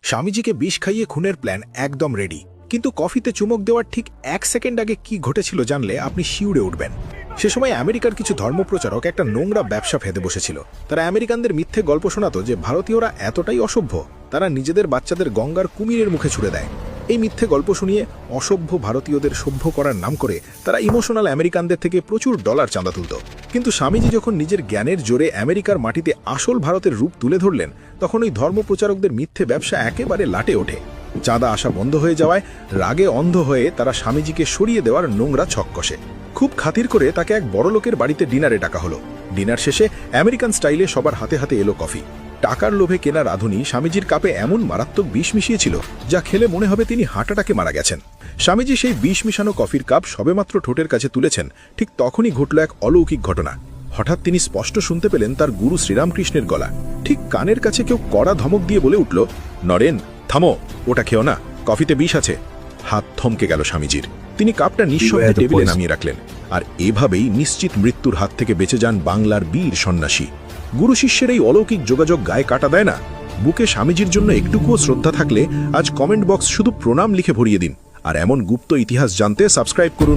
স্বামীজিকে বিষ খাইয়ে খুনের প্ল্যান একদম রেডি, কিন্তু কফিতে চুমুক দেওয়ার ঠিক 1 সেকেন্ড আগে কি ঘটেছিল জানলে আপনি শিউরে উঠবেন। সে সময় আমেরিকার কিছু ধর্মপ্রচারক একটা নোংরা ব্যবসা ফেঁদে বসেছিল। তারা আমেরিকানদের মিথ্যে গল্প শোনাতো যে ভারতীয়রা এতটাই অসভ্য, তারা নিজেদের বাচ্চাদের গঙ্গার কুমিরের মুখে ছুড়ে দেয়। এই মিথ্যে গল্প শুনিয়ে অসভ্য ভারতীয়দের সভ্য করার নাম করে তারা ইমোশনাল আমেরিকানদের থেকে প্রচুর ডলার চাঁদা তুলত। কিন্তু স্বামীজি যখন নিজের জ্ঞানের জোরে আমেরিকার মাটিতে আসল ভারতের রূপ তুলে ধরলেন, তখন ওই ধর্মপ্রচারকদের মিথ্যে ব্যবসা একেবারে লাটে ওঠে। চাঁদা আসা বন্ধ হয়ে যাওয়ায় রাগে অন্ধ হয়ে তারা স্বামীজিকে সরিয়ে দেওয়ার নোংরা ছক কষে। খুব খাতির করে তাকে এক বড় লোকের বাড়িতে ডিনারে ডাকা হলো। ডিনার শেষে আমেরিকান স্টাইলে সবার হাতে হাতে এলো কফি। টাকার লোভে কেনা রাঁধুনি স্বামীজির কাপে এমন মারাত্মক বিষ মিশিয়েছিল যা খেলে মনে হবে তিনি হার্ট অ্যাটাকে মারা গেছেন। স্বামীজি সেই বিষ মিশানো কফির কাপ সবেমাত্র ঠোঁটের কাছে তুলেছেন, ঠিক তখনই ঘটল এক অলৌকিক ঘটনা। হঠাৎ তিনি স্পষ্ট শুনতে পেলেন তার গুরু শ্রীরামকৃষ্ণের গলা। ঠিক কানের কাছে কেউ কড়া ধমক দিয়ে বলে উঠল, নরেন থামো, ওটা খেও না, কফিতে বিষ আছে। হাত থমকে গেল স্বামীজির। তিনি কাপটা নিঃশব্দে টেবিলে নামিয়ে রাখলেন। আর এভাবেই নিশ্চিত মৃত্যুর হাত থেকে বেঁচে যান বাংলার বীর সন্ন্যাসী। গুরু শিষ্যের এই অলৌকিক যোগাযোগ গায়ে কাটা দেয় না? বুকে স্বামীজির জন্য একটুকুও শ্রদ্ধা থাকলে আজ কমেন্ট বক্স শুধু প্রণাম লিখে ভরিয়ে দিন। আর এমন গুপ্ত ইতিহাস জানতে সাবস্ক্রাইব করুন